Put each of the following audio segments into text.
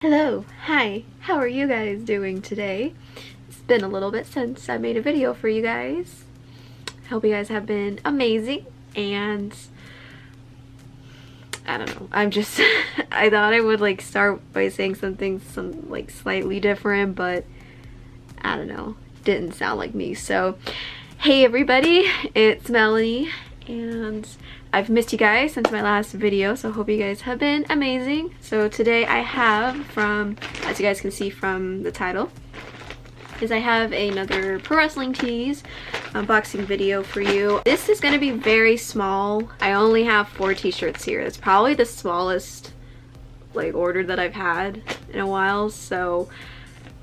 Hello, hi, how are you guys doing today? It's been a little bit since I made a video for you guys. Hope you guys have been amazing, and I don't know, I'm just I thought I would like start by saying something like slightly different, but I don't know, didn't sound like me. So hey everybody, it's Melanie, and I've missed you guys since my last video, so I hope you guys have been amazing. So today I have, as you guys can see from the title, I have another pro wrestling tees unboxing video for you. This is going to be very small. I only have 4 t-shirts here. It's probably the smallest like order that I've had in a while, so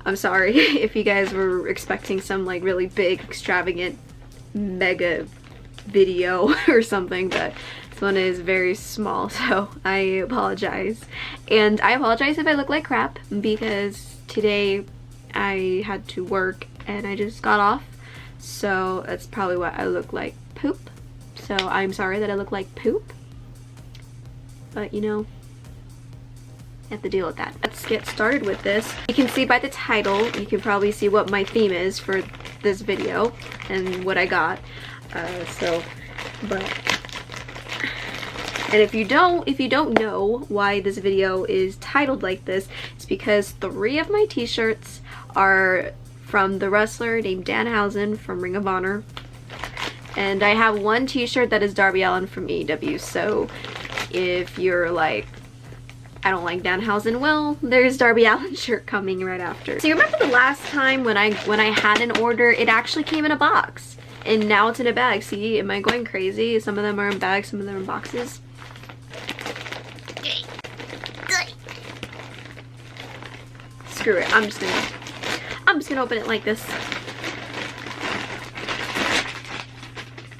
I'm sorry if you guys were expecting some like really big, extravagant, mega video or something, but this one is very small, so I apologize. And I apologize if I look like crap, because today I had to work and I just got off, so that's probably what I look like, poop. So I'm sorry that I look like poop, but you know, I have to deal with that. Let's get started with this. You can see by the title, you can probably see what my theme is for this video and what I got. And if you don't know why this video is titled like this, it's because 3 of my t-shirts are from the wrestler named Danhausen from Ring of Honor, and I have 1 t-shirt that is Darby Allin from AEW. So if you're like, I don't like Danhausen, well, there's Darby Allin shirt coming right after. So you remember the last time when I had an order, it actually came in a box. And now it's in a bag. See, am I going crazy? Some of them are in bags, some of them are in boxes. Screw it. I'm just gonna open it like this.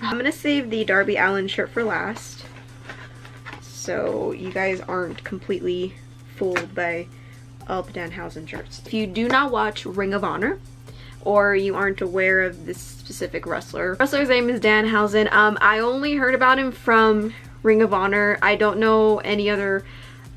I'm gonna save the Darby Allin shirt for last, so you guys aren't completely fooled by all the Danhausen shirts. If you do not watch Ring of Honor, or you aren't aware of this specific wrestler's name is Danhausen. I only heard about him from Ring of Honor. I don't know any other.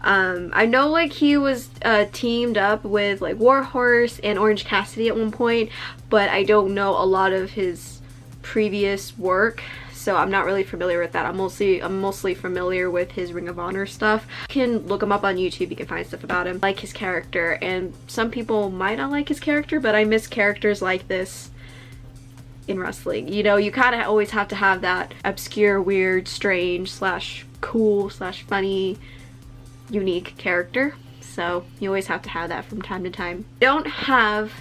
I know like he was teamed up with like Warhorse and Orange Cassidy at one point, but I don't know a lot of his previous work, so I'm not really familiar with that. I'm mostly familiar with his Ring of Honor stuff. You can look him up on YouTube, you can find stuff about him. I like his character, and some people might not like his character, but I miss characters like this in wrestling. You know, you kind of always have to have that obscure, weird, strange, slash cool, slash funny, unique character. So you always have to have that from time to time. I don't have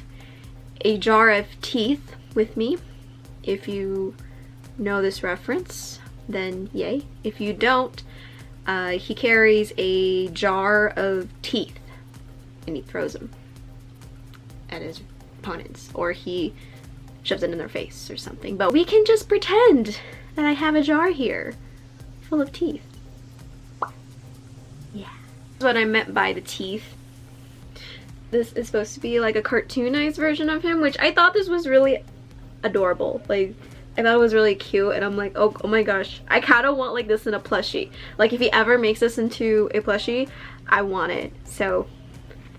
a jar of teeth with me. If you know this reference, then yay. If you don't, he carries a jar of teeth and he throws them at his opponents, or he shoves it in their face or something. But we can just pretend that I have a jar here full of teeth. Yeah. That's what I meant by the teeth. This is supposed to be like a cartoonized version of him, which I thought this was really adorable. Like, I thought it was really cute, and I'm like, oh my gosh, I kind of want like this in a plushie. Like, if he ever makes this into a plushie, I want it. So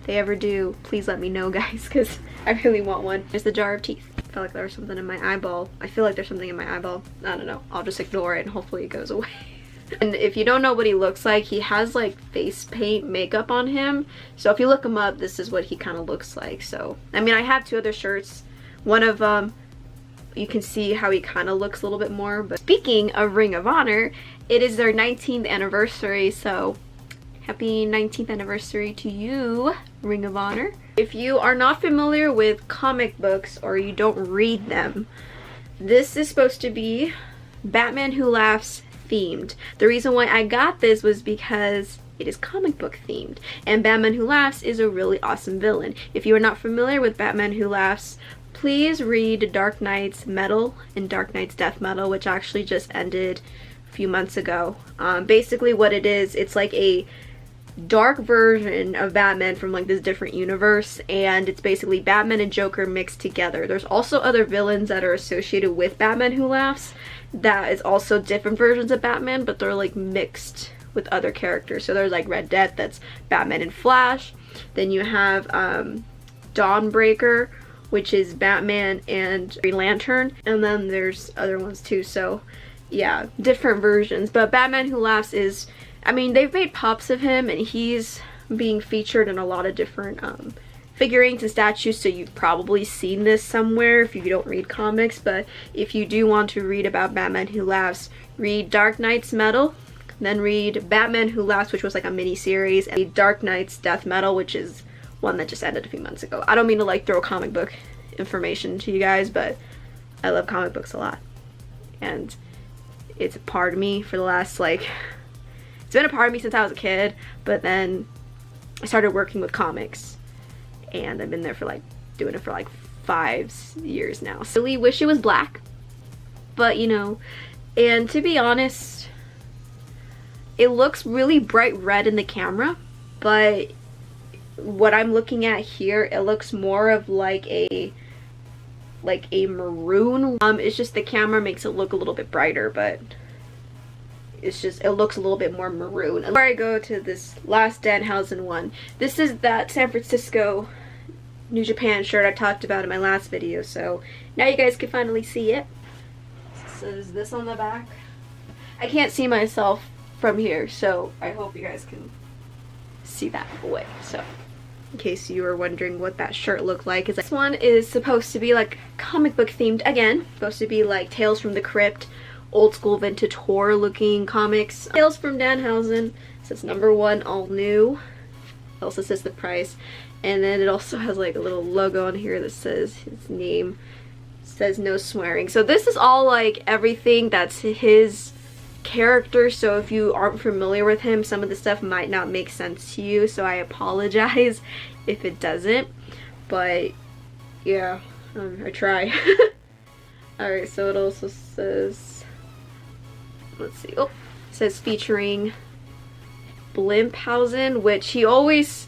if they ever do, please let me know, guys, because I really want one. There's the jar of teeth. I felt like there was something in my eyeball. I feel like there's something in my eyeball. I don't know. I'll just ignore it and hopefully it goes away. And if you don't know what he looks like, he has like face paint makeup on him. So if you look him up, this is what he kind of looks like. So, I mean, I have 2 other shirts. One of them, you can see how he kind of looks a little bit more. But speaking of Ring of Honor, it is their 19th anniversary, so happy 19th anniversary to you, Ring of Honor. If you are not familiar with comic books, or you don't read them, this is supposed to be Batman Who Laughs themed. The reason why I got this was because it is comic book themed, and Batman Who Laughs is a really awesome villain. If you are not familiar with Batman Who Laughs, please read Dark Knight's Metal and Dark Knight's Death Metal, which actually just ended a few months ago. Basically what it is, it's like a dark version of Batman from like this different universe, and it's basically Batman and Joker mixed together. There's also other villains that are associated with Batman Who Laughs that is also different versions of Batman, but they're like mixed with other characters. So there's like Red Death, that's Batman and Flash. Then you have Dawnbreaker, which is Batman and Green Lantern, and then there's other ones too, so yeah, different versions. But Batman Who Laughs is, I mean, they've made pops of him, and he's being featured in a lot of different figurines and statues, so you've probably seen this somewhere if you don't read comics. But if you do want to read about Batman Who Laughs, read Dark Knight's Metal, then read Batman Who Laughs, which was like a mini series, and Dark Knight's Death Metal, which is one that just ended a few months ago. I don't mean to like throw comic book information to you guys, but I love comic books a lot, and it's a part of me for the last, like, it's been a part of me since I was a kid. But then I started working with comics, and I've been there for like, doing it for like 5 years now. So I really wish it was black, but you know, and to be honest, it looks really bright red in the camera, but what I'm looking at here, it looks more of like a maroon. It's just the camera makes it look a little bit brighter, but it's just, it looks a little bit more maroon. Before I go to this last Danhausen one, this is that San Francisco New Japan shirt I talked about in my last video, so now you guys can finally see it. It says this on the back. I can't see myself from here, so I hope you guys can see that away. So in case you were wondering what that shirt looked like, is this one is supposed to be like comic book themed again, supposed to be like Tales from the Crypt, old school vintage horror looking comics. Tales from Danhausen, it says #1 all new. It also says the price, and then it also has like a little logo on here that says his name. It says no swearing. So this is all like everything that's his character, so if you aren't familiar with him, some of the stuff might not make sense to you, so I apologize if it doesn't, but yeah, I try. Alright, so it also says, let's see, oh, it says featuring Blimphausen, which he always,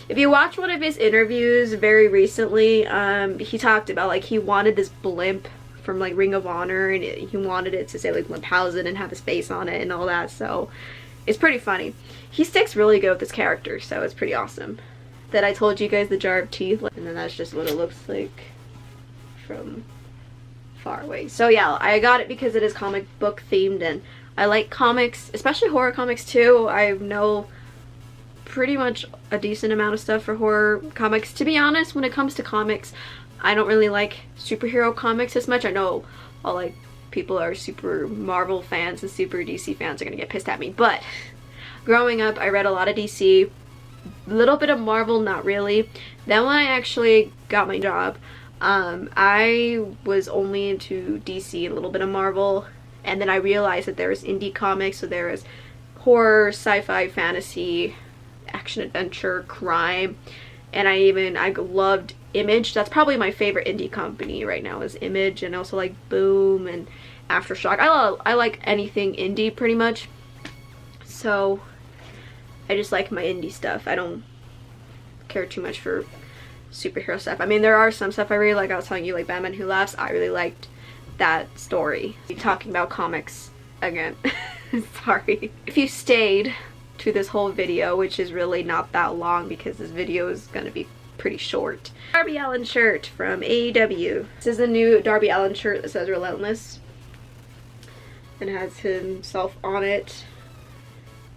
if you watch one of his interviews very recently, he talked about like he wanted this blimp from like Ring of Honor, and he wanted it to say like Blimphausen and have his face on it and all that, so it's pretty funny. He sticks really good with this character, so it's pretty awesome. That I told you guys the jar of teeth, and then that's just what it looks like from far away. So yeah, I got it because it is comic book themed, and I like comics, especially horror comics too. I know pretty much a decent amount of stuff for horror comics. To be honest, when it comes to comics, I don't really like superhero comics as much. I know all like people are super Marvel fans and super DC fans are gonna get pissed at me, but growing up I read a lot of DC, a little bit of Marvel, not really. Then when I actually got my job, I was only into DC, a little bit of Marvel, and then I realized that there was indie comics, so there was horror, sci-fi, fantasy, action adventure, crime, and I loved Image. That's probably my favorite indie company right now is Image, and also like Boom and Aftershock. I like anything indie pretty much, so I just like my indie stuff. I don't care too much for superhero stuff. I mean, there are some stuff I really like. I was telling you, like Batman Who Laughs, I really liked that story. Talking about comics again. Sorry. If you stayed to this whole video, which is really not that long because this video is gonna be pretty short. Darby Allin shirt from AEW. This is the new Darby Allin shirt that says Relentless and has himself on it.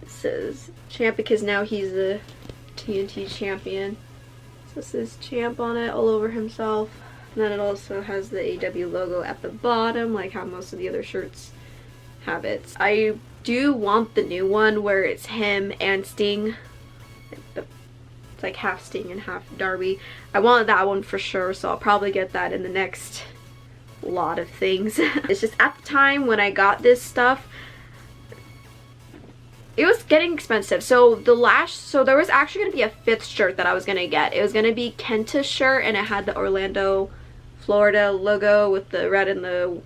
It says champ because now he's a TNT champion. So it says champ on it all over himself. And then it also has the AEW logo at the bottom, like how most of the other shirts have it. I do want the new one where it's him and Sting. It's like half Sting and half Darby. I wanted that one for sure, so I'll probably get that in the next lot of things. It's just at the time when I got this stuff, it was getting expensive. So there was actually going to be a 5th shirt that I was going to get. It was going to be Kenta's shirt, and it had the Orlando, Florida logo with the red and the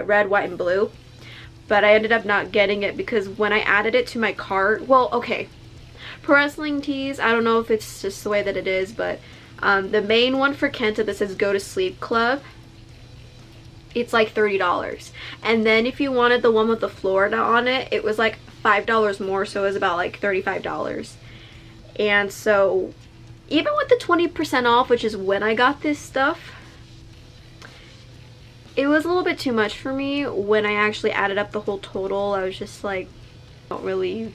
red, white, and blue. But I ended up not getting it because when I added it to my cart, well, okay, pro wrestling tees, I don't know if it's just the way that it is, but the main one for Kenta that says Go to Sleep Club, it's like $30. And then if you wanted the one with the Florida on it, it was like $5 more, so it was about like $35. And so even with the 20% off, which is when I got this stuff, it was a little bit too much for me. When I actually added up the whole total, I was just like, I don't really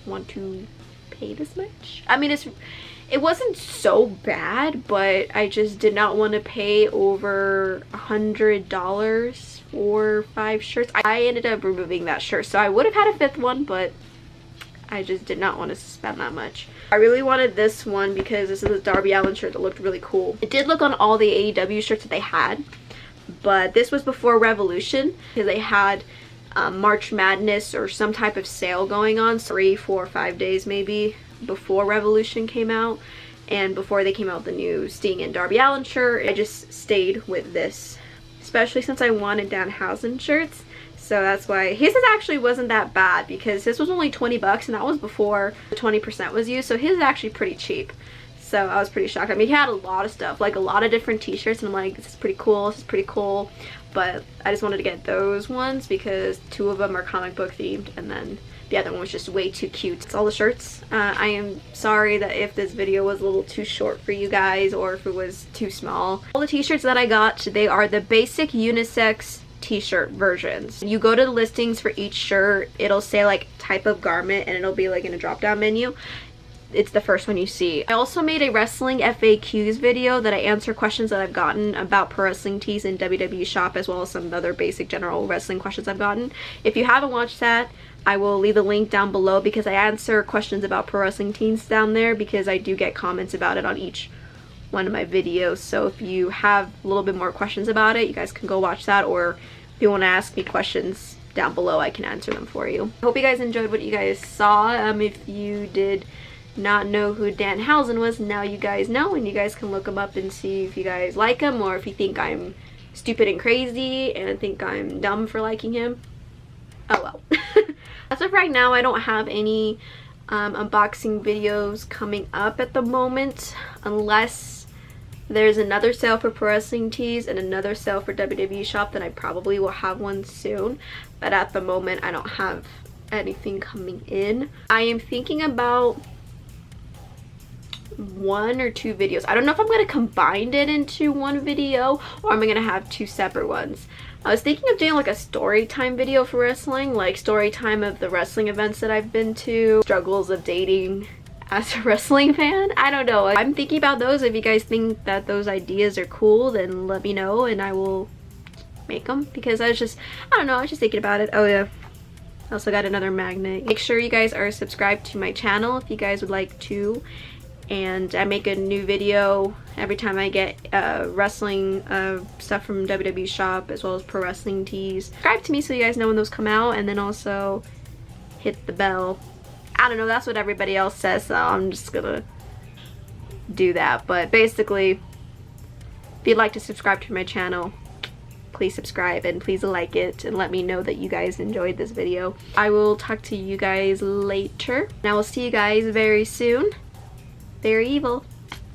want to pay this much. I mean, it wasn't so bad, but I just did not want to pay over $100 for 5 shirts. I ended up removing that shirt, so I would have had a 5th one, but I just did not want to spend that much. I really wanted this one because this is a Darby Allin shirt that looked really cool. It did look on all the AEW shirts that they had, but this was before Revolution because they had March Madness or some type of sale going on 3, 4, 5 days maybe before Revolution came out, and before they came out with the new Sting and Darby Allin shirt. I just stayed with this, especially since I wanted Danhausen shirts. So that's why his actually wasn't that bad, because this was only 20 bucks and that was before the 20% was used, so his is actually pretty cheap. So I was pretty shocked. I mean, he had a lot of stuff, like a lot of different t-shirts, and I'm like, this is pretty cool, this is pretty cool. But I just wanted to get those ones because 2 of them are comic book themed, and then the other one was just way too cute. It's all the shirts. I am sorry that if this video was a little too short for you guys or if it was too small. All the t-shirts that I got, they are the basic unisex t-shirt versions. You go to the listings for each shirt, it'll say like type of garment, and it'll be like in a drop down menu. It's the first one you see. I also made a wrestling FAQs video that I answer questions that I've gotten about pro wrestling tees in WWE shop, as well as some other basic general wrestling questions I've gotten. If you haven't watched that, I will leave the link down below, because I answer questions about pro wrestling tees down there, because I do get comments about it on each one of my videos. So if you have a little bit more questions about it, you guys can go watch that, or if you want to ask me questions down below, I can answer them for you. I hope you guys enjoyed what you guys saw. If you did not know who Danhausen was, now you guys know, and you guys can look him up and see if you guys like him, or if you think I'm stupid and crazy and think I'm dumb for liking him. Oh well. As of right now, I don't have any unboxing videos coming up at the moment, unless there's another sale for pro wrestling tees and another sale for WWE shop. Then I probably will have one soon, but at the moment I don't have anything coming in. I am thinking about 1 or 2 videos. I don't know if I'm going to combine it into one video, or am I going to have 2 separate ones. I was thinking of doing like a story time video for wrestling, like story time of the wrestling events that I've been to, struggles of dating as a wrestling fan. I don't know. I'm thinking about those. If you guys think that those ideas are cool, then let me know and I will make them, because I don't know, I was just thinking about it. Oh yeah, I also got another magnet. Make sure you guys are subscribed to my channel if you guys would like to. And I make a new video every time I get wrestling stuff from WWE shop, as well as pro wrestling tees. Subscribe to me so you guys know when those come out, and then also hit the bell. I don't know, that's what everybody else says, so I'm just gonna do that. But basically, if you'd like to subscribe to my channel, please subscribe and please like it and let me know that you guys enjoyed this video. I will talk to you guys later, and I will see you guys very soon. Very evil.